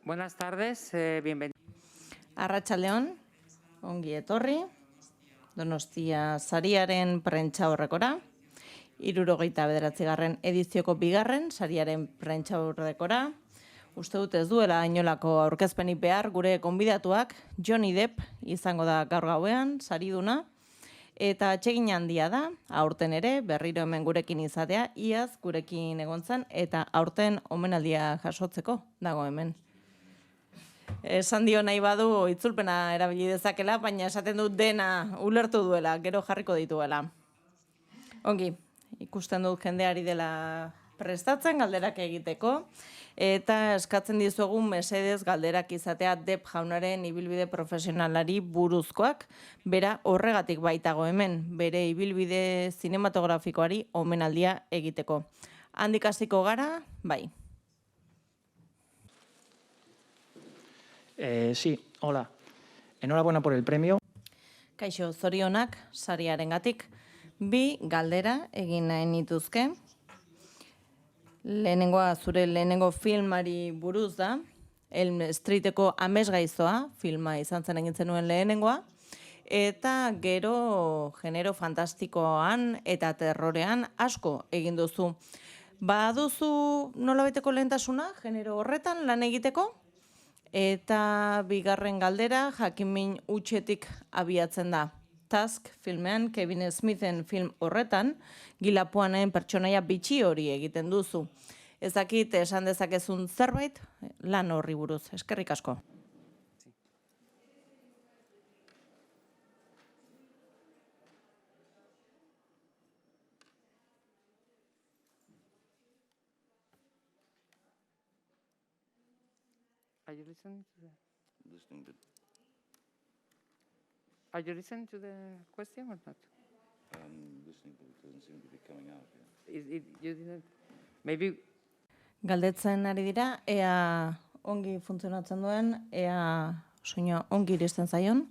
Buenas tardes, bienvenidos. Arratsaldeon, ongi etorri, Donostia Sariaren prentsaurrekora, 79. edizioko bigarren Sariaren prentsaurrekora. Uste dut ez duela inolako aurkezpenik behar gure gonbidatuak Johnny Depp izango da gaur gauean, sariduna, eta atsegin handia da, aurten ere berriro hemen gurekin izatea, iaz gurekin egon zen, eta aurten omenaldia jasotzeko dago hemen. Esan dio nahi badu itzulpena erabili dezakela, baina esaten dut dena ulertu duela, gero jarriko dituela. Ongi, ikusten dut jendeari dela prestatzen galderak egiteko, eta eskatzen dizuegu mesedez galderak izatea Depp jaunaren ibilbide profesionalari buruzkoak, bera horregatik baitago hemen, bere ibilbide zinematografikoari omenaldia egiteko. Handik hasiko gara, bai. Sí, hola. Enhorabuena por el premio. Kaixo, zorionak sariarengatik. Bi galdera egin nahi nituzke. Lehenengoa zure lehenengo filmari buruz da. Elm Streeteko Amesgaizoa filma izan zen egin zenuen lehenengoa. Eta gero genero fantastikoan eta terrorean asko egin duzu. Baduzu nolabaiteko lehentasuna genero horretan lan egiteko? Eta bigarren galdera jakinmin hutsetik abiatzen da. Task filmean Kevin Smithen film horretan Gilapuanen pertsonaia bitxi hori egiten duzu. Ez dakit esan dezakezun zerbait lan horri buruz. Eskerrik asko. Are you listening to the, Listening to, are you listening to the question or not? listening, but it doesn't seem to be coming out. Yeah. You didn't, maybe. Galdetzen ari dira, ea ongi funtzionatzen duen, ea soinua ongi iristen zaion.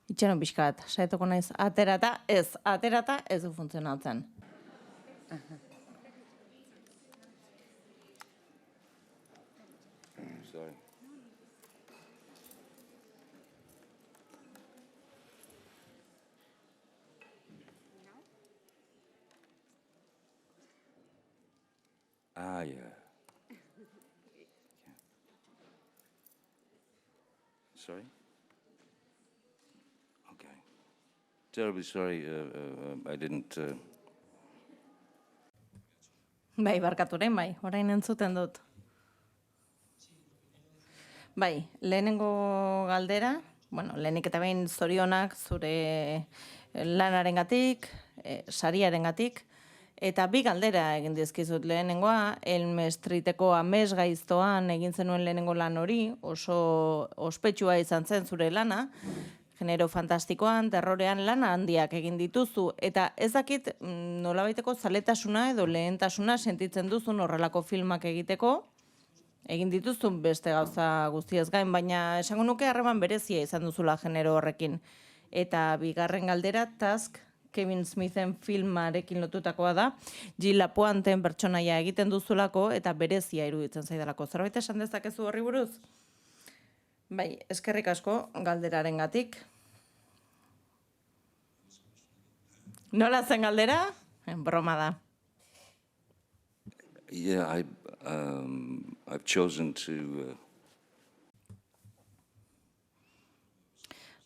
Itxaron pixkat, saietuko naiz aterata ez du funtzionatzen. Sorry. Yeah. Sorry? Okay. Terribly sorry, I didn't... Bai, barkaturen, bai, orain entzuten dut. Bai, lehenengo galdera, lehenik eta behin zorionak zure lanarengatik, sariarengatik, eta bi galdera egin dizkizut lehenengoa, Elm Streeteko Amesgaiztoan egin zenuen lehenengo lan hori, oso ospetsua izan zen zure lana, genero fantastikoan, terrorean lana handiak egin dituzu, eta ez dakit nolabaiteko zaletasuna edo lehentasuna sentitzen duzun horrelako filmak egiteko, egin dituzun beste gauza guztiez gain, baina esango nuke harreman berezia izan duzula genero horrekin. Eta bigarren galdera, Task, Kevin Smithen filmarekin lotutakoa da, Gilapuanten pertsonaia egiten duzulako eta berezia iruditzen zaidalako. Zerbait esan dezakezu horri buruz? Bai, eskerrik asko galderarengatik. Nola zen galdera? Broma da. Yeah, I've chosen to...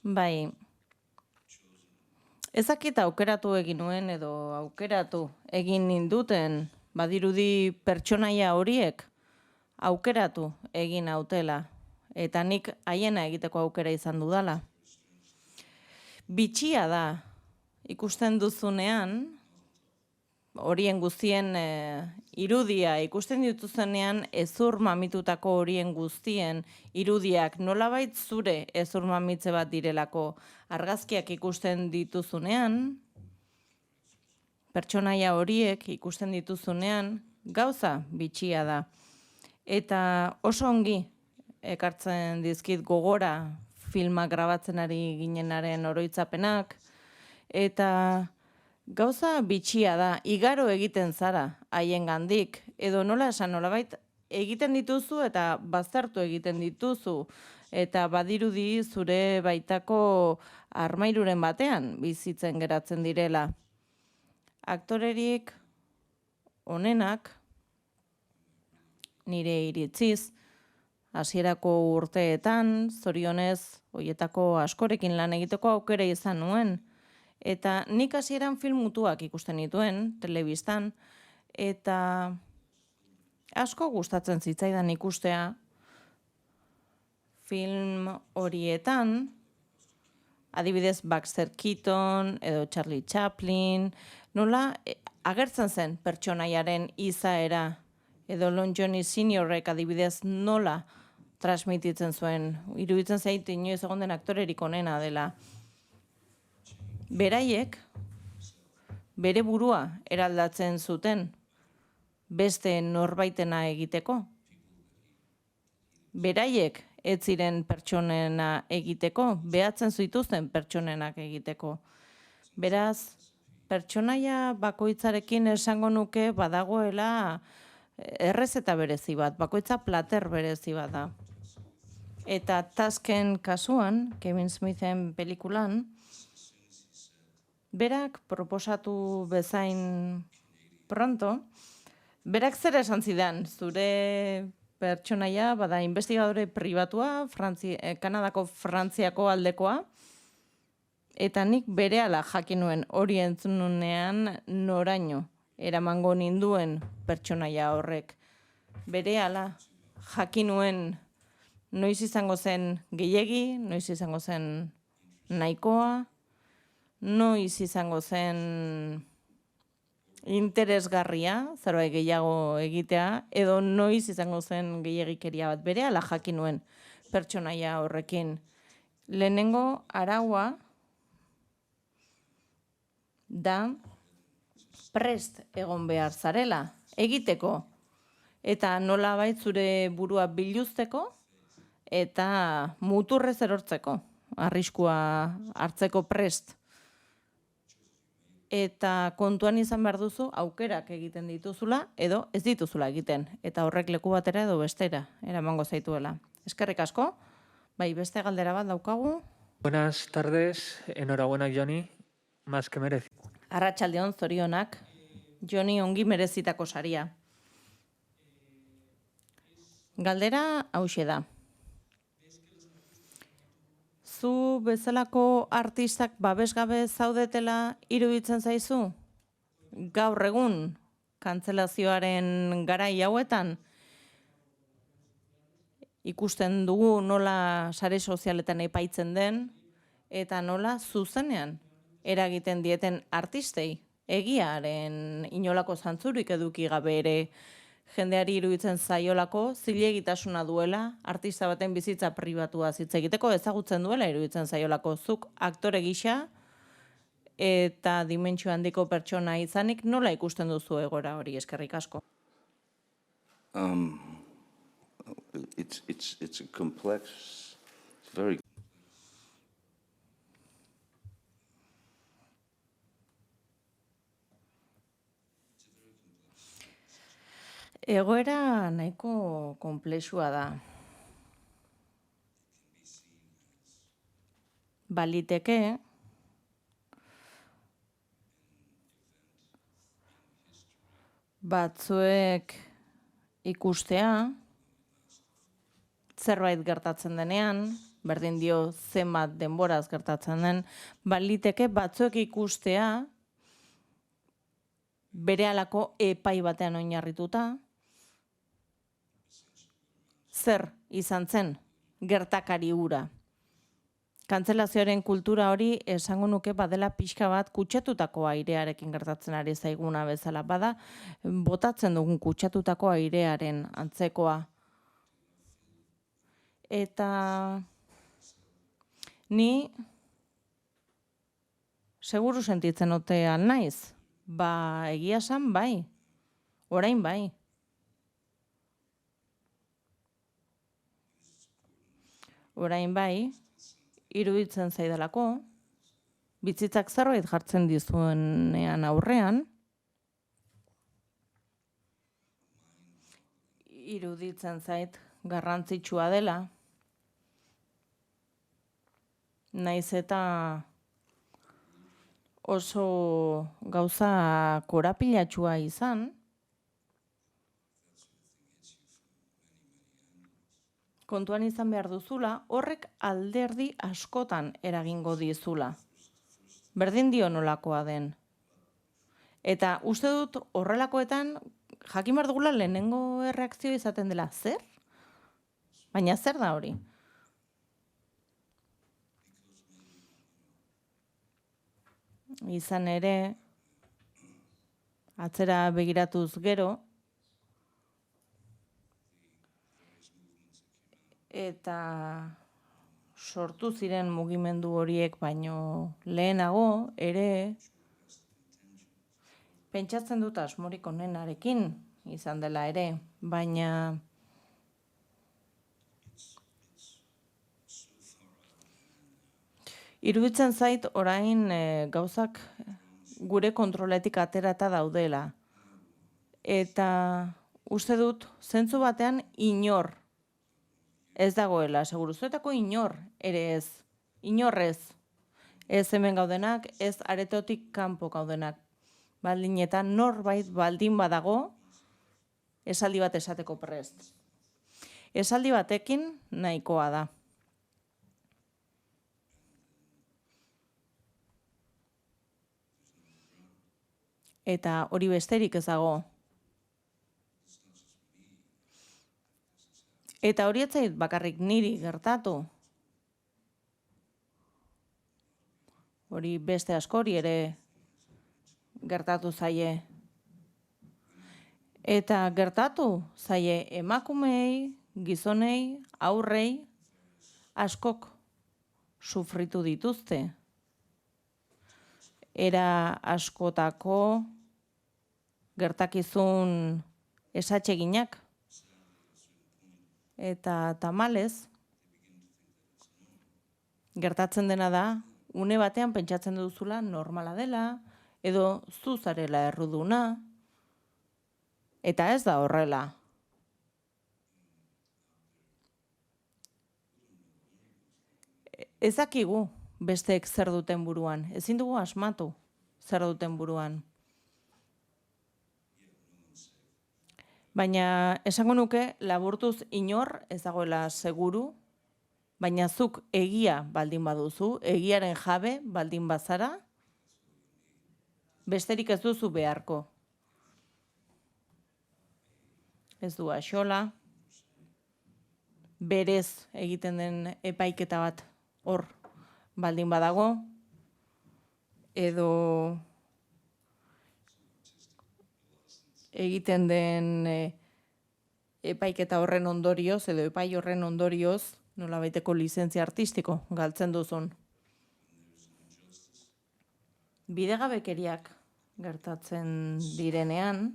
Bai, ezakit aukeratu egin nuen edo aukeratu egin ninduten badirudi pertsonaia horiek aukeratu egin hautela eta nik haiena egiteko aukera izan dudala. Bitxia da ikusten duzunean, horien guztien irudia ikusten dituzenean ezur mamitutako horien guztien irudiak nolabait zure ezur mamitze bat direlako argazkiak ikusten dituzunean, pertsonaia horiek ikusten dituzunean gauza bitxia da. Eta oso ongi ekartzen dizkit gogora filmak grabatzen ari ginenaren oroitzapenak, eta gauza bitxia da, igaro egiten zara haiengandik, edo nola esan nolabait egiten dituzu eta baztertu egiten dituzu. Eta badirudi zure baitako armairuren batean bizitzen geratzen direla. Aktorerik onenak, nire iritziz, hasierako urteetan, zorionez, hoietako askorekin lan egiteko aukera izan nuen. Eta nik hasieran film mutuak ikusten nituen, telebistan, eta asko gustatzen zitzaidan ikustea film horietan, adibidez Buster Keaton edo Charlie Chaplin, nola agertzen zen pertsonaiaren izaera, edo Lon Johnny Seniorrek adibidez nola transmititzen zuen, iruditzen zait inoiz egon den aktorerik onena dela. Beraiek, bere burua eraldatzen zuten, beste norbaitena egiteko. Beraiek ez ziren pertsonena egiteko, behatzen zituzten pertsonenak egiteko. Beraz, pertsonaia bakoitzarekin esango nuke badagoela errezeta berezi bat, bakoitza plater berezi bat da. Eta Tasken kasuan, Kevin Smithen pelikulan, berak proposatu bezain pronto, berak zer esan zidan, zure pertsonaia, bada investigadore pribatua, Kanadako Frantziako aldekoa, eta nik berehala jakin nuen hori entzun nuenean noraino eramango ninduen pertsonaia horrek. Berehala jakin nuen noiz izango zen gehiegi, noiz izango zen nahikoa, noiz izango zen interesgarria, zerbait gehiago egitea, edo noiz izango zen gehiagikeria bat. Berehala jakin nuen pertsonaia horrekin. Lehenengo araua da prest egon behar zarela, egiteko, eta nolabait zure burua biluzteko, eta muturrez erortzeko, arriskua hartzeko prest. Eta kontuan izan behar duzu, aukerak egiten dituzula, edo ez dituzula egiten, eta horrek leku batera edo bestera, eramango zaituela. Eskerrik asko, bai beste galdera bat daukagu. Buenas tardes, enhorabuena Johnny, más que merecido. Arratsaldeon, zorionak, Johnny ongi merezitako saria. Galdera hauxe da. Zu bezalako artistak babesgabe zaudetela iruditzen zaizu? Gaur egun, kantzelazioaren garai hauetan, ikusten dugu nola sare sozialetan epaitzen den, eta nola zuzenean eragiten dieten artistei, egiaren inolako zantzurik eduki gabe ere, jendeari iruditzen zaiolako zilegitasuna duela, artista baten bizitza pribatua hitz egiteko ezagutzen duela iruditzen zaiolako, zuk aktore gisa eta dimentsio handiko pertsona izanik nola ikusten duzu egoera hori? Eskerrik asko. It's a complex, it's very Egoera nahiko konplexua da. Baliteke batzuek ikustea, zerbait gertatzen denean, berdin dio zenbat denboraz gertatzen den, baliteke batzuek ikustea berehalako epai batean oinarrituta, zer izan zen gertakari hura. Kantzelazioaren kultura hori esango nuke badela pixka bat kutsatutako airearekin gertatzen ari zaiguna bezala. Bada, botatzen dugun kutsatutako airearen antzekoa. Eta ni seguru sentitzen otean naiz. Ba, egia esan bai, orain bai. Orain bai, iruditzen zaidalako, bizitzak zerbait jartzen dizuenean aurrean, iruditzen zait garrantzitsua dela, naiz eta oso gauza korapilatxua izan, kontuan izan behar duzula, horrek alderdi askotan eragingo dizula. Berdin dio nolakoa den. Eta uste dut horrelakoetan, jakin behar dugula lehenengo erreakzio izaten dela, zer? Baina zer da hori? Izan ere, atzera begiratuz gero, eta sortu ziren mugimendu horiek baino lehenago ere, pentsatzen dut asmorik onenarekin izan dela ere, baina iruditzen zait orain gauzak gure kontroletik aterata daudela. Eta uste dut zentzu batean inor ez dagoela, seguruzuetako inor ere ez, inorrez. Ez hemen gaudenak, ez aretotik kanpo gaudenak. Baldin eta norbait baldin badago, esaldi bat esateko prest. Esaldi batekin nahikoa da. Eta hori besterik ez dago. Eta hori ez zait bakarrik niri gertatu. Hori beste askori ere gertatu zaie. Eta gertatu zaie emakumei, gizonei, aurrei, askok sufritu dituzte. Era askotako gertakizun esatseginak. Eta tamalez, gertatzen dena da, une batean pentsatzen duzula normala dela, edo zu zarela erruduna, eta ez da horrela. Ez dakigu besteek zer duten buruan, ezin dugu asmatu zer duten buruan. Baina esango nuke laburtuz inor ez dagoela seguru, baina zuk egia baldin baduzu, egiaren jabe baldin bazara, besterik ez duzu beharko. Ez du axola, berez egiten den epaiketa bat hor baldin badago, edo egiten den epaiketa horren ondorioz, edo epai horren ondorioz, nolabaiteko lizentzia artistiko galtzen duzun. Bidegabekeriak gertatzen direnean,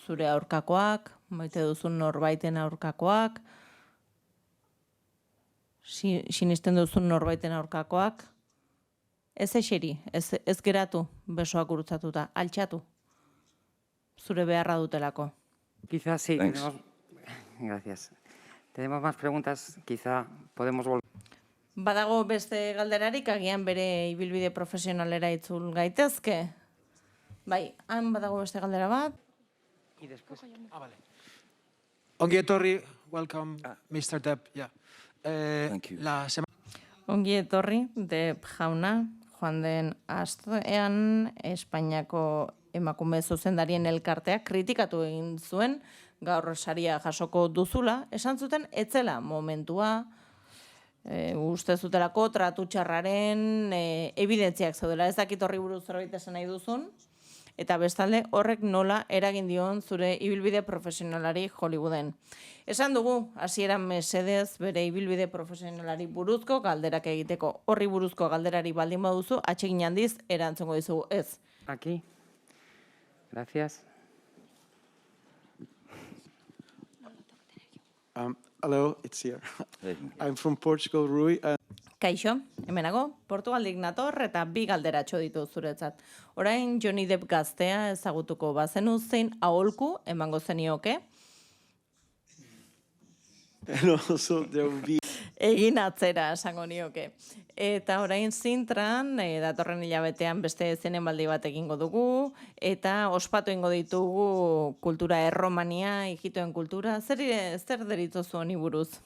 zure aurkakoak, maite duzun norbaiten aurkakoak, sinisten duzun norbaiten aurkakoak, ez eseri, ez geratu besoak gurutzatuta, altxatu. Zure beharra dutelako. Quizás sí. Thanks. Gracias. Tenemos más preguntas, quizá podemos volver. Badago beste galderarik, agian bere ibilbide profesionalera itzul gaitezke. Bai, han badago beste galdera bat. Y después. Vale. Ongi etorri, welcome, Mr. Depp. Yeah. Thank you. Ongi etorri, Depp jauna, joan den astean Espainiako emakume zuzendarien elkarteak kritikatu egin zuen, gaur saria jasoko duzula, esan zuten etzela momentua, uste zutelako tratu txarraren evidentziak zaudela, ez dakit horri buruz zerbait esan nahi duzun, eta bestalde horrek nola eragin dion zure ibilbide profesionalari Hollywooden. Esan dugu, hasieran mesedez bere ibilbide profesionalari buruzko galderak egiteko, horri buruzko galderari baldin baduzu, atsegin handiz erantzungo dizugu ez. Aquí. Gracias. Hello, it's here. Hey. I'm from Portugal, Rui. Kaixo, Hemenago, Portugaldik nator eta bi galderatxo ditu zuretzat. Orain Johnny Depp gaztea ezagutuko bazenu zein aholku emango zenioke? And also there will be Egin atzera esango nioke. Eta orain Zintran, datorren hilabetean beste zinemaldi bat egingo dugu, eta ospatu ingo ditugu kultura erromania, hijitoen kultura. Zer deritzozu honi buruz?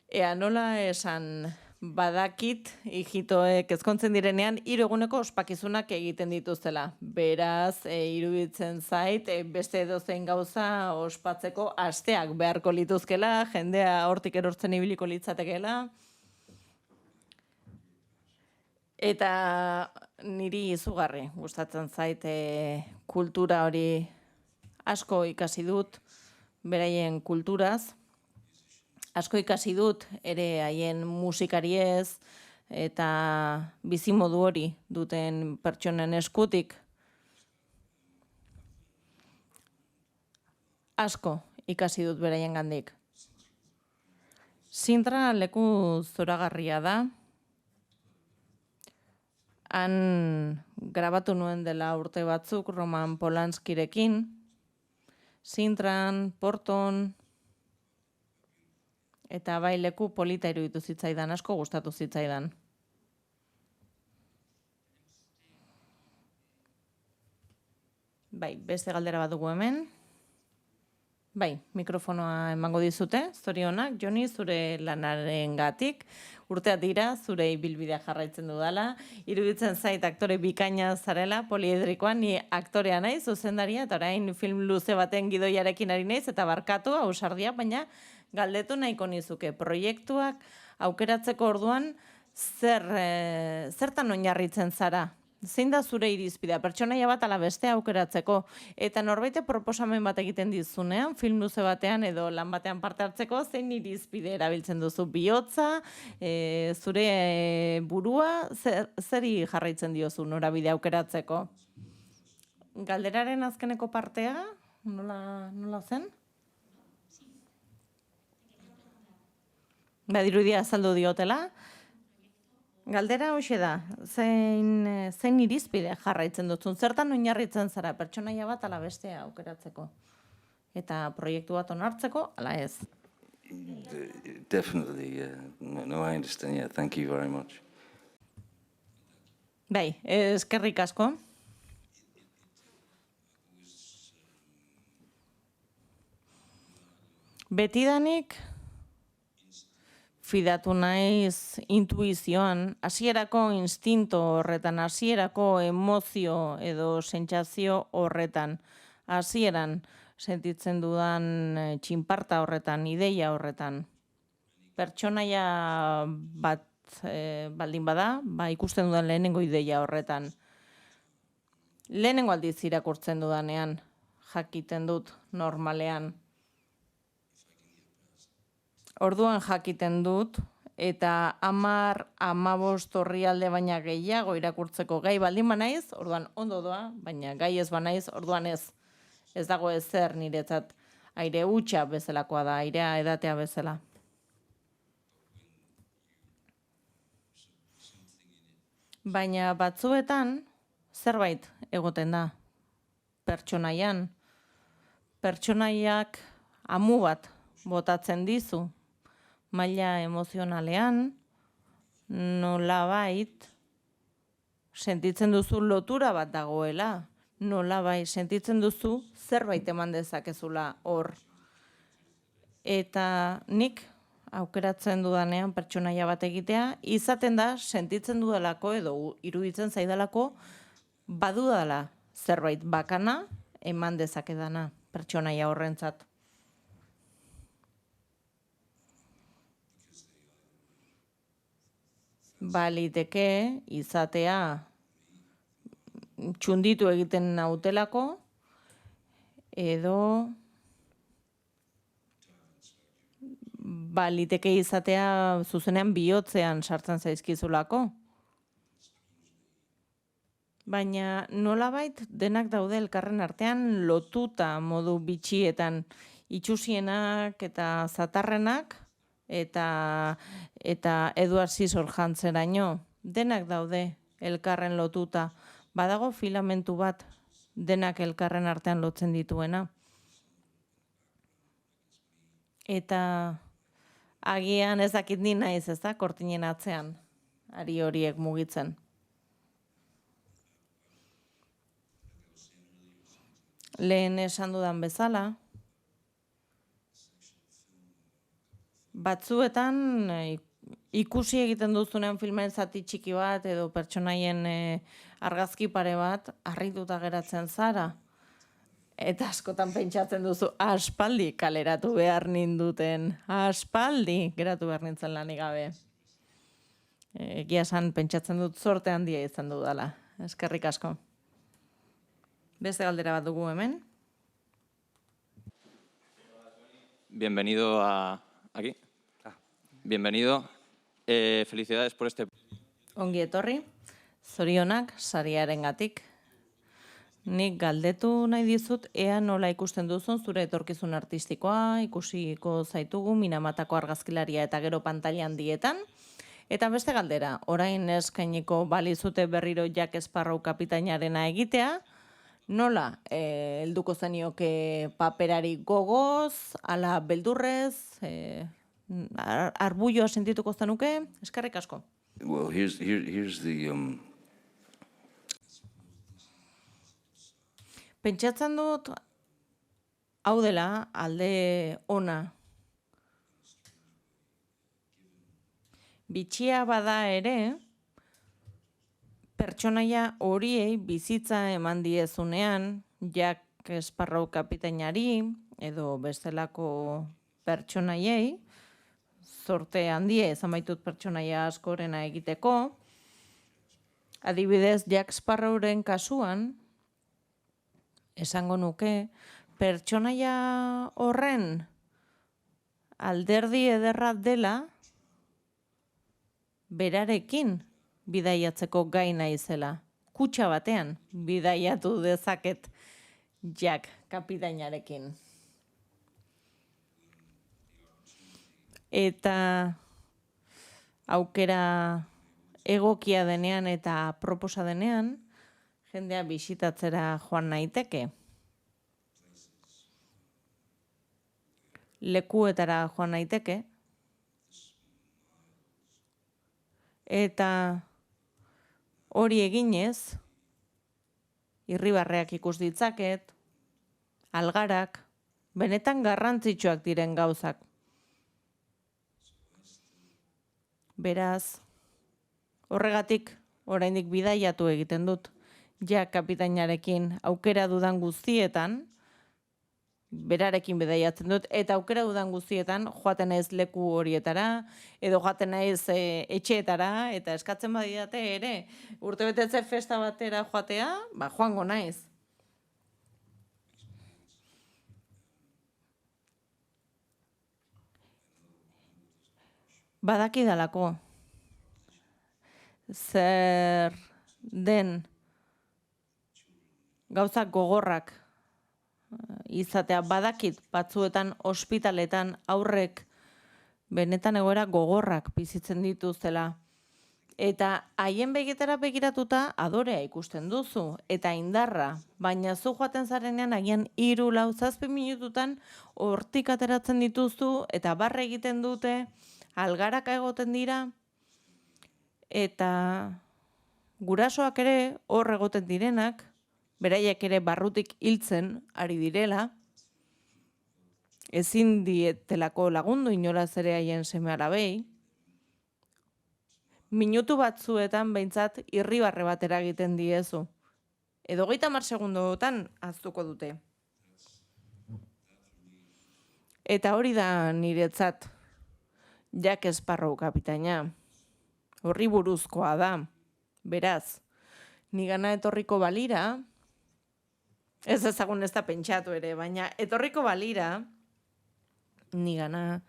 Ea nola esan badakit hijitoek ezkontzen direnean 3 eguneko ospakizunak egiten dituztela. Beraz, iruditzen zait, beste edozein gauza ospatzeko asteak beharko lituzkela, jendea hortik erortzen ibiliko litzatekeela. Eta niri izugarri gustatzen zait kultura hori asko ikasi dut, beraien kulturaz. Asko ikasi dut ere haien musikariez eta bizimodu hori duten pertsonen eskutik. Asko ikasi dut beraien gandik. Sintra leku zoragarria da. Han grabatu nuen dela urte batzuk Roman Polanskirekin. Sintran, Porton, eta bai leku polita iruditu zitzaidan, asko gustatu zitzaidan. Bai, beste galdera bat dugu hemen. Bai, mikrofonoa emango dizute, zorionak, Joni, zure lanarengatik. Urteak dira, zure ibilbidea jarraitzen dudala. Iruditzen zait aktore bikaina zarela, poliedrikoan, ni aktorea naiz, zuzendaria, eta orain film luze baten gidoiarekin ari naiz, eta barkatu, ausardia, baina galdetu nahiko nizuke proiektuak aukeratzeko orduan zertan oinarritzen zara? Zein da zure irizpidea? Pertsonaia bat ala beste aukeratzeko eta norbaite proposamen bat egiten dizunean, film luze batean edo lan batean parte hartzeko, zein irizpide erabiltzen duzu? Bihotza, zure burua, zeri jarraitzen diozu norabide aukeratzeko? Galderaren azkeneko partea, nola zen? Badirudia azaldu diotela. Galdera hoxe da, zein irizpide jarraitzen duzun, zertan oinarritzen zara pertsonaia bat ala bestea aukeratzeko? Eta proiektu bat onartzeko, ala ez? Definitely, no, I understand, yeah, thank you very much. Bai, eskerrik asko. Betidanik fidatu naiz intuizioan, hasierako instinto horretan, hasierako emozio edo sentsazio horretan, hasieran sentitzen dudan txinparta horretan, ideia horretan. Pertsonaia bat baldin bada, ikusten dudan lehenengo ideia horretan. Lehenengo aldiz irakurtzen dudanean, jakiten dut normalean. Orduan jakiten dut, eta 10-15 orrialde baina gehiago irakurtzeko gai baldin banaiz, orduan ondo doa, baina gai ez banaiz, orduan ez dago ezer niretzat aire hutsa bezalakoa da, airea edatea bezala. Baina batzuetan zerbait egoten da pertsonaian. Pertsonaiak amu bat botatzen dizu. Maila emozionalean, nolabait sentitzen duzu lotura bat dagoela, nolabait sentitzen duzu zerbait eman dezakezula hor. Eta nik aukeratzen dudanean pertsonaia bat egitea, izaten da sentitzen dudalako edo iruditzen zaidalako badudala zerbait bakana eman dezakedana pertsonaia horrentzat. Baliteke izatea txunditu egiten nautelako edo baliteke izatea zuzenean bihotzean sartzen zaizkizulako. Baina nolabait denak daude elkarren artean lotuta modu bitxietan, itxusienak eta zatarrenak eta Eduard Sisor jantzeraino, denak daude elkarren lotuta. Badago filamentu bat denak elkarren artean lotzen dituena. Eta agian ez dakit ni naiz, ez da, kortinen atzean, ari horiek mugitzen. Lehen esan dudan bezala, batzuetan ikusi egiten duzunean filmen zati txiki bat edo pertsonaien argazki pare bat harrituta geratzen zara. Eta askotan pentsatzen duzu, aspaldi kaleratu behar ninduten, aspaldi geratu behar nintzen lanik gabe. Egia esan pentsatzen dut zorte handia izan dudala. Eskerrik asko. Beste galdera bat dugu hemen. Bienvenido aquí. Bienvenido. Felicidades por este... Ongi etorri, zorionak sariarengatik. Nik galdetu nahi dizut, ea nola ikusten duzun zure etorkizun artistikoa, ikusiko zaitugu Minamatako argazkilaria eta gero pantailan handietan. Eta beste galdera, orain eskainiko balizute berriro Jack Sparrow kapitainarena egitea, nola helduko zenioke paperari gogoz, ala beldurrez, arbulloa sentituko zenuke? Eskerrik asko. Well, here's the Pentsatzen dut, hau dela, alde ona. Bitxia bada ere, pertsonaia horiei bizitza eman diezunean, Jack Sparrow kapitainari, edo bestelako pertsonaiei, zorte handia izan baitut pertsonaia askorena egiteko. Adibidez, Jack Sparrowren kasuan, esango nuke, pertsonaia horren alderdi ederra dela berarekin bidaiatzeko gai naizela. Kutxa batean bidaiatu dezaket Jack kapitainarekin. Eta aukera egokia denean eta proposa denean, jendea bisitatzera joan naiteke. Lekuetara joan naiteke. Eta hori eginez, irribarreak ikus ditzaket, algarak, benetan garrantzitsuak diren gauzak. Beraz, horregatik oraindik bidaiatu egiten dut. Ja kapitainarekin aukera dudan guztietan, berarekin bidaiatzen dut, eta aukera dudan guztietan joaten naiz leku horietara, edo joaten naiz etxeetara, eta eskatzen badidate ere, urtebetetze festa batera joatea, joango naiz. Badakidalako, zer den gauzak gogorrak izatea, badakit batzuetan ospitaletan aurrek benetan egoera gogorrak bizitzen dituztela. Eta haien begietara begiratuta adorea ikusten duzu, eta indarra, baina zu joaten zarenean agian 3-4 minututan hortik ateratzen dituzu, eta barre egiten dute, algaraka egoten dira, eta gurasoak ere hor egoten direnak, beraiek ere barrutik hiltzen ari direla, ezin dietelako lagundu inolaz ere haien seme-alabei, minutu batzuetan behintzat irribarre bat eragiten diezu. Edo 30 segundotan ahaztuko dute. Eta hori da niretzat Jack Sparrow kapitaina. Horri buruzkoa da. Beraz, nigana etorriko balira, ez ezagun ez da pentsatu ere, baina etorriko balira, nigana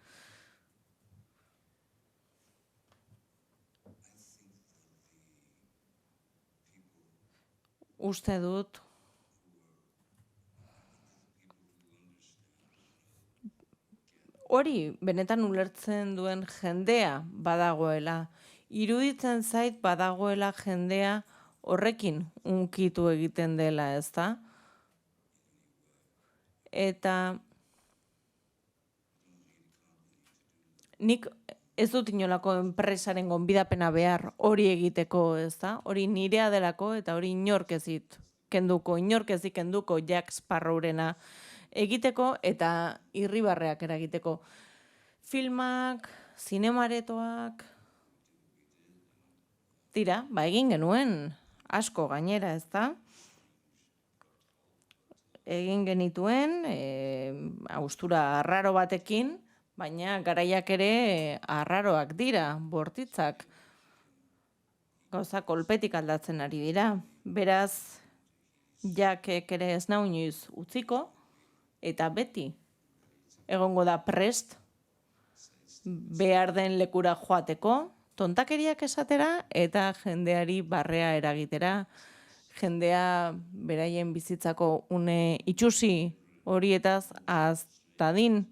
uste dut hori benetan ulertzen duen jendea badagoela. Iruditzen zait badagoela jendea horrekin unkitu egiten dela, ezta? Eta nik ez dut inolako enpresaren gonbidapena behar hori egiteko, ezta? Hori nirea delako eta hori inork ez dit kenduko Jack Sparrowrena egiteko eta irribarreak eragiteko. Filmak, zinemaretoak, tira, egin genuen asko gainera, ezta? Egin genituen, haustura arraro batekin, baina garaiak ere arraroak dira, bortitzak. Gauza kolpetik aldatzen ari dira. Beraz, Jackek ere ez nau inoiz utziko, eta beti egongo da prest behar den lekura joateko, tontakeriak esatera eta jendeari barrea eragitera, jendea beraien bizitzako une itxusi horietaz aztadin.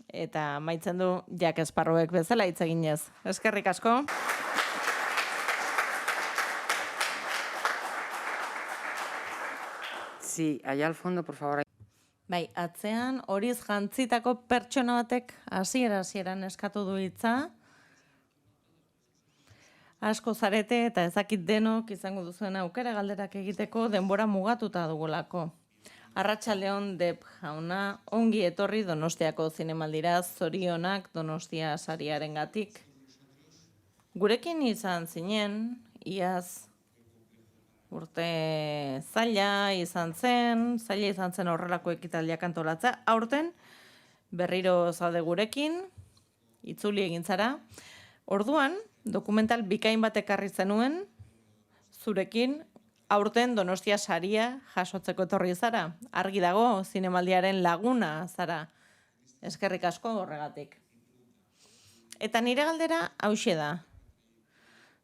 Eta amaitzen du Jack Sparrowek bezala hitz eginez. Eskerrik asko. Sí, allá al fondo, por favor. Bai, atzean horiz jantzitako pertsona batek hasieran eskatu du hitza. Asko zarete eta ezakit denok izango duzuen aukera galderak egiteko denbora mugatuta dugulako. Arratsaldeon Depp jauna, ongi etorri Donostiako zinemaldira, zorionak Donostia sariarengatik. Gurekin izan zinen, iaz urte zaila izan zen horrelako ekitaldiak antolatza. Aurten berriro zaude gurekin, itzuli egin zara. Orduan, dokumental bikain bat ekarri zenuen, zurekin, aurten Donostia saria jasotzeko etorri zara. Argi dago, zinemaldiaren laguna zara. Eskerrik asko horregatik. Eta nire galdera hauxe da.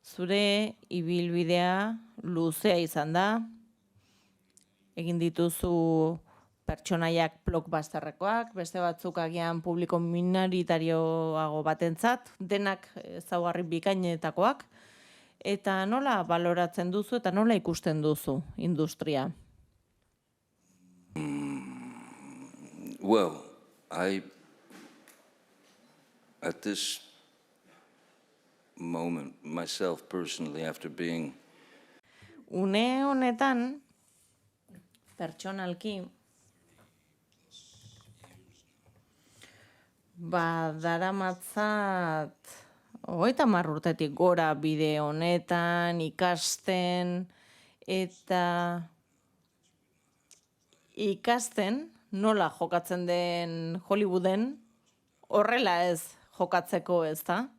Zure ibilbidea luzea izan da. Egin dituzu pertsonaiak blockbusterrekoak, beste batzuk agian publiko minoritarioago batentzat, denak ezaugarri bikainetakoak. Eta nola baloratzen duzu eta nola ikusten duzu industria? Well, at this moment, myself personally, after being Une honetan, pertsonalki, daramatzat 30 urtetik gora bide honetan, ikasten, eta ikasten nola jokatzen den Hollywooden, horrela ez jokatzeko, ez da?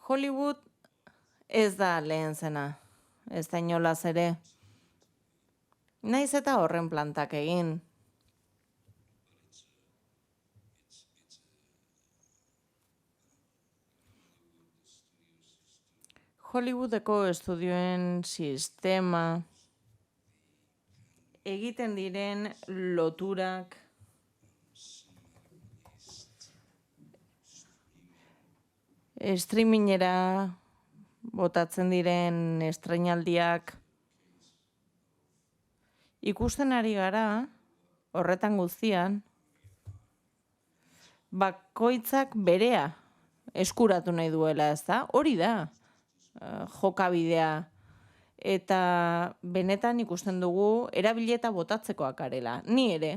Hollywood ez da lehen zena, ez da inolaz ere. Naiz eta horren plantak egin. Hollywoodeko estudioen sistema, egiten diren loturak, streamingera botatzen diren estreinaldiak, ikusten ari gara, horretan guztian, bakoitzak berea eskuratu nahi duela, ez da? Hori da, jokabidea. Eta benetan ikusten dugu erabileta botatzekoak garela. Ni ere.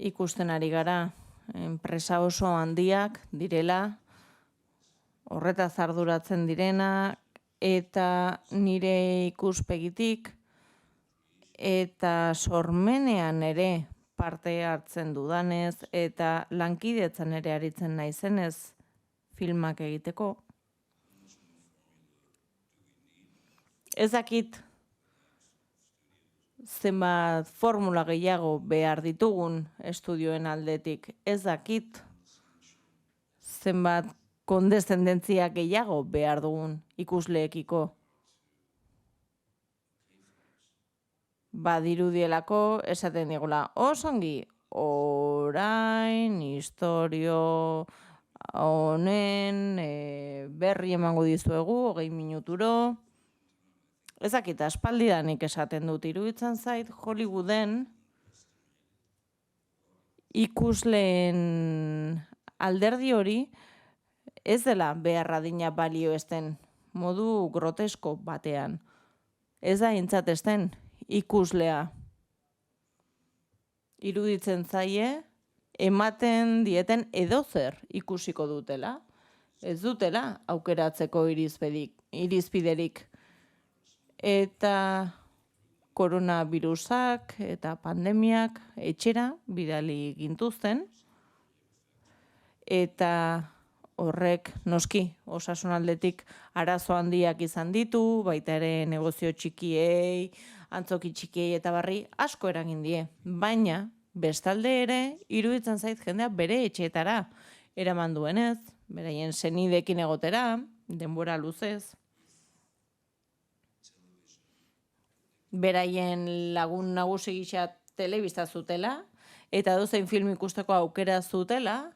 Ikusten ari gara, enpresa oso handiak direla, horretaz arduratzen direnak, eta nire ikuspegitik, eta sormenean ere parte hartzen dudanez, eta lankidetzan ere aritzen naizenez filmak egiteko. Ez dakit zenbat formula gehiago behar ditugun estudioen aldetik. Ez dakit zenbat kondeszendentzia gehiago behar dugun ikusleekiko. Badirudielako esaten digula, osongi, orain, historio honen berri emango dizuegu, 20 minuturo. Ezakita, aspaldidanik esaten dut, iruditzen zait Hollywooden ikusleen alderdi hori ez dela behar adina balioesten modu grotesko batean. Ez da intzatesten ikuslea. Iruditzen zaie, ematen dieten edozer ikusiko dutela. Ez dutela aukeratzeko irizpiderik. Eta koronavirusak eta pandemiak etxera bidali gintuzten. Eta horrek noski osasun aldetik arazo handiak izan ditu, baita ere negozio txikiei, antzoki txikiei eta barri asko eragin die. Baina bestalde ere iruditzen zait jendea bere etxeetara eraman duenez, beraien senideekin egotera, denbora luzez. Beraien lagun nagusi gisa telebista zutela, eta dozein film ikusteko aukera zutela,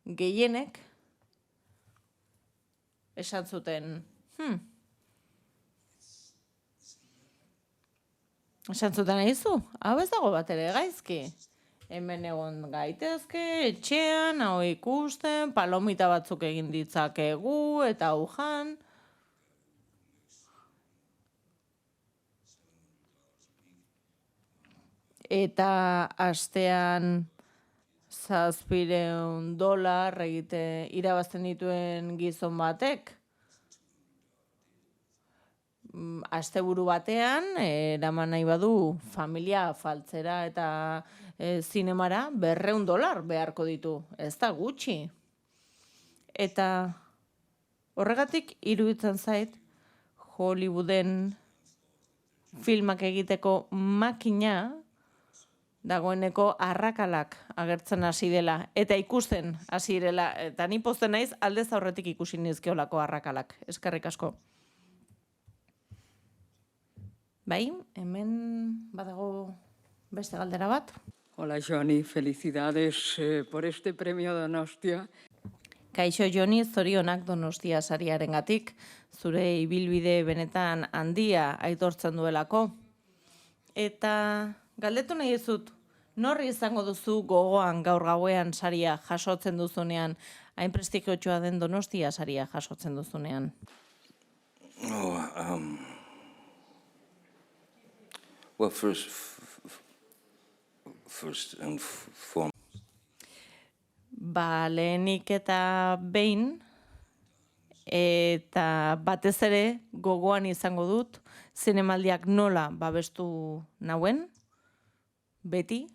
gehienek esan zuten, esan zuten aizu, hau ez dago bat ere gaizki. Hemen egon gaitezke, etxean, hau ikusten, palomita batzuk egin ditzakegu, eta ujan. Eta astean $700 irabazten dituen gizon batek, asteburu batean, eraman nahi badu familia faltzera eta zinemara $200 beharko ditu. Ez da gutxi. Eta horregatik iruditzen zait Hollywooden filmak egiteko makina dagoeneko arrakalak agertzen hasi dela, eta ikusten hasi direla, eta ni pozten naiz aldez aurretik ikusi nizkiolako arrakalak. Eskerrik asko. Bai, hemen badago beste galdera bat. Hola, Johnny. Felicidades por este premio Donostia. Kaixo, Joni, zorionak Donostia sariarengatik, zure ibilbide benetan handia aitortzen duelako. Eta galdetu nahi dizut, norri izango duzu gogoan gaur gauean saria jasotzen duzunean, hain prestigiotxoa den Donostia saria jasotzen duzunean? Well, first and foremost. Lehenik eta behin, eta batez ere gogoan izango dut, zinemaldiak nola babestu nauen, beti.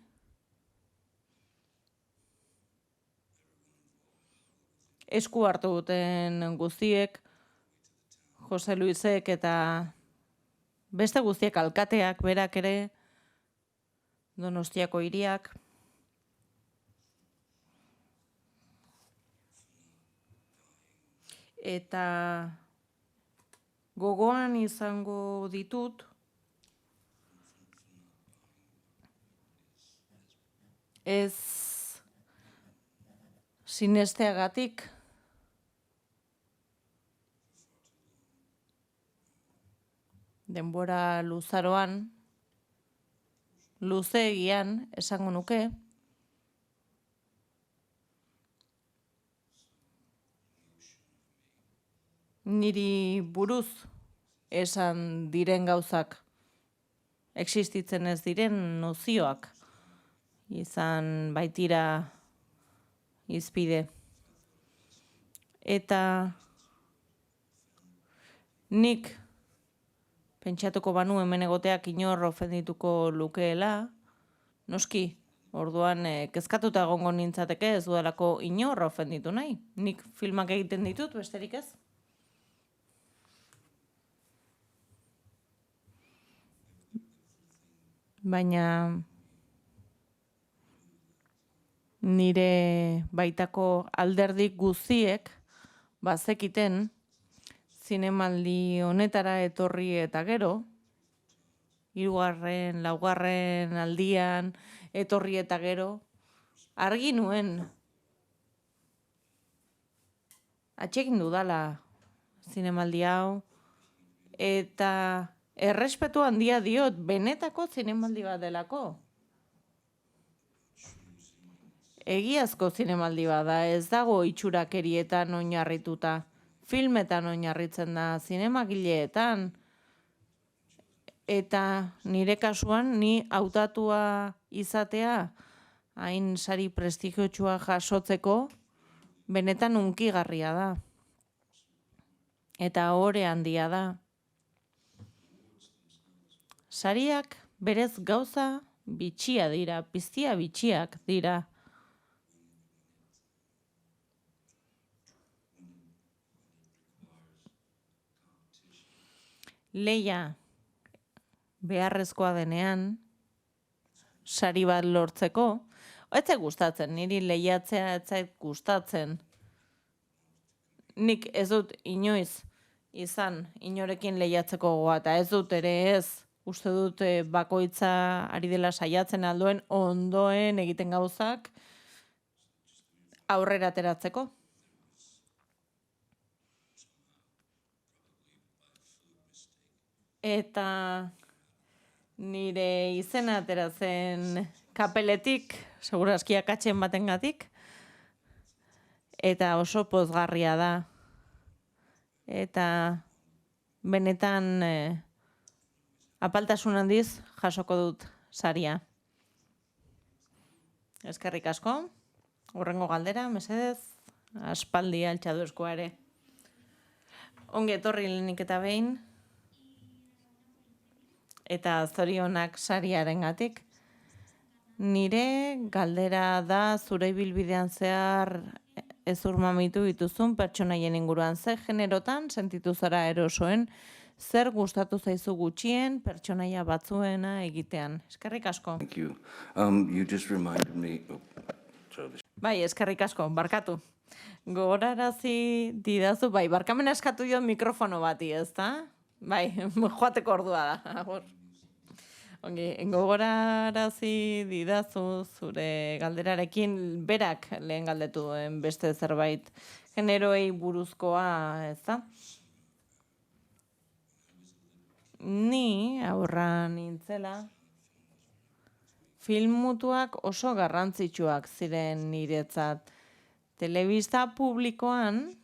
Esku hartu duten guztiek, Jose Luisek eta beste guztiek, alkateak, berak ere, Donostiako hiriak. Eta gogoan izango ditut, ez sinesteagatik, denbora luzaroan, luzeegian esango nuke, niri buruz esan diren gauzak, existitzen ez diren nozioak, izan baitira izpide. Eta nik pentsatuko banu hemen egoteak inor ofendituko lukeela, noski, orduan kezkatuta egongo nintzateke ez dudalako inor ofenditu nahi. Nik filmak egiten ditut, besterik ez? baina nire baitako alderdi guztiek bazekiten zinemaldi honetara etorri eta gero, 3., 4. aldian etorri eta gero, argi nuen atsegin dudala zinemaldi hau, eta errespetu handia diot benetako zinemaldi bat delako. Egiazko zinemaldi bat da, ez dago itxurakerietan oinarrituta. Filmetan oinarritzen da, zinemagileetan. Eta nire kasuan, ni hautatua izatea, hain sari prestigiotsua jasotzeko, benetan hunkigarria da. Eta ohore handia da. Sariak berez gauza bitxia dira, piztia bitxiak dira. Lehia beharrezkoa denean, sari bat lortzeko, ez zait gustatzen, niri lehiatzea ez zait gustatzen. Nik ez dut inoiz izan inorekin lehiatzeko gogoa, eta ez dut ere ez, uste dut bakoitza ari dela saiatzen aldoen ondoen egiten gauzak aurrera ateratzeko. Eta nire izena ateratzen kapeletik, segurazki akatzen batengatik, eta oso pozgarria da. Eta benetan apaltasun handiz jasoko dut saria. Eskerrik asko. Hurrengo galdera, mesedez, aspaldi altxadu eskua ere. Ongi etorri lehenik eta behin. Eta zorionak sariarengatik. Nire galdera da zure ibilbidean zehar ezurmamitu dituzun pertsonaien inguruan ze generotan sentitu zara erosoen, zer gustatu zaizu gutxien pertsonaia batzuena egitean. Eskerrik asko. Thank you. You just reminded me. Bai, eskerrik asko, barkatu. Gogorarazi didazu, bai, barkamena eskatu dio mikrofono bati, ezta? Bai, joateko ordua da. Agur. Ongi, gogorarazi didazu zure galderarekin berak lehen galdetu duen beste zerbait generoei buruzkoa, ezta? Ni aurra nintzela film mutuak oso garrantzitsuak ziren niretzat. Telebista publikoan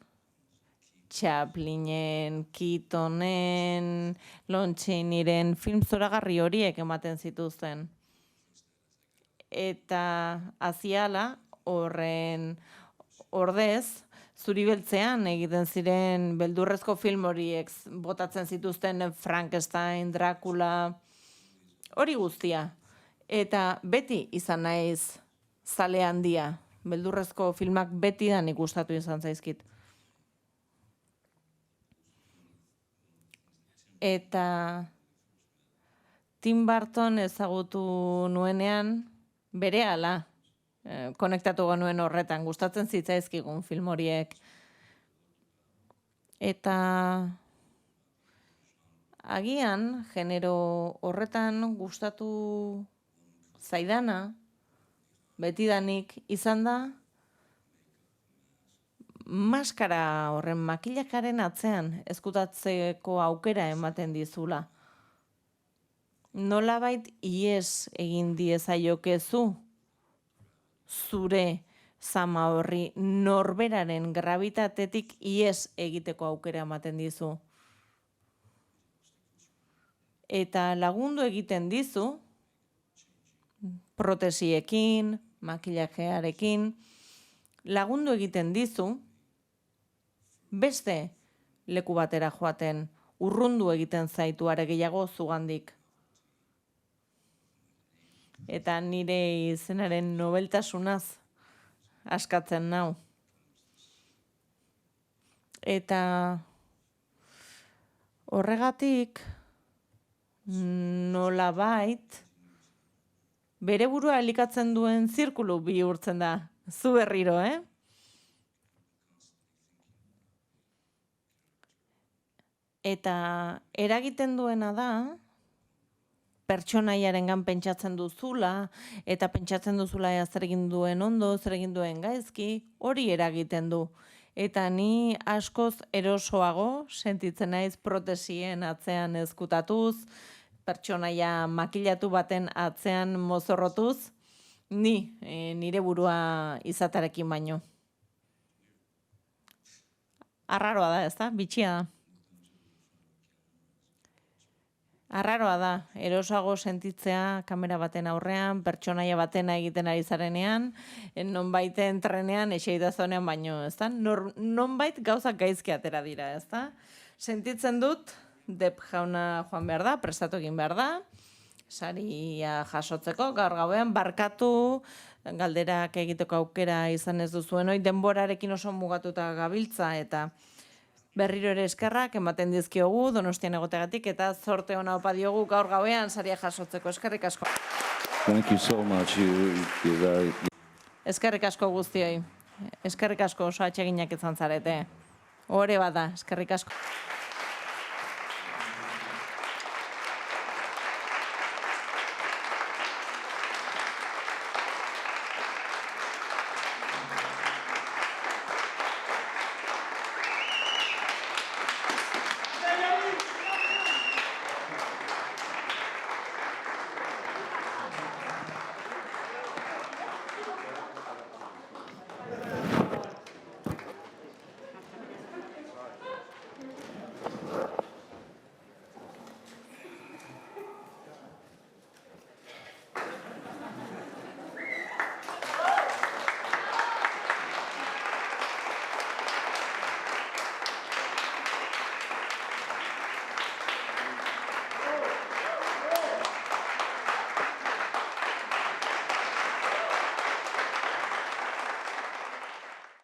Chaplinen, Keatonen, Lontxiniren film zoragarri horiek ematen zituzten. Eta aziala horren ordez, Zuribeltzean egiten ziren beldurrezko film horiek botatzen zituzten Frankenstein, Dracula, hori guztia. Eta beti izan naiz zale handia. Beldurrezko filmak beti da nik gustatu izan zaizkit. Eta Tim Burton ezagutu nuenean berehala konektatu genuen horretan, gustatzen zitzaizkigun film horiek. Eta agian genero horretan gustatu zaidana, betidanik izan da, maskara horren makilakaren atzean ezkutatzeko aukera ematen dizula. Nolabait ihes egin diezaiokezu zure zama horri norberaren grabitatetik ihes egiteko aukera ematen dizu. Eta lagundu egiten dizu protesiekin, makillajearekin, lagundu egiten dizu beste leku batera joaten, urrundu egiten zaitu are gehiago zugandik. Eta nire izenaren nobeltasunaz askatzen nau. Eta horregatik nolabait bere burua elikatzen duen zirkulu bihurtzen da. Zu berriro, Eta eragiten duena da, pertsonaiarengan pentsatzen duzula, eta pentsatzen duzula zer egin duen ondo, zer egin duen gaizki, hori eragiten du. Eta ni askoz erosoago sentitzen naiz protesien atzean ezkutatuz, pertsonaia makilatu baten atzean mozorrotuz, nire burua izatarekin baino. Arraroa da, ezta? Bitxia da. Arraroa da, erosago sentitzea kamera baten aurrean, pertsonaia batena egiten ari zarenean, nonbaiten trenean, eseitazonean baino, ezta? Nonbait gauzak gaizki atera dira, ezta? Sentitzen dut, Depp jauna joan behar da, prestatu egin behar da, saria jasotzeko, gaur gauean, barkatu, galderak egiteko aukera izan ez duzuen, denborarekin oso mugatuta gabiltza, eta berriro ere eskerrak ematen dizkiogu Donostian egotegatik eta zorte ona opa diogu gaur gauean saria jasotzeko. Eskerrik asko. Thank you so much. Eskerrik asko guztioi. Eskerrik asko oso atseginak izan zarete. Hore bada, eskerrik asko.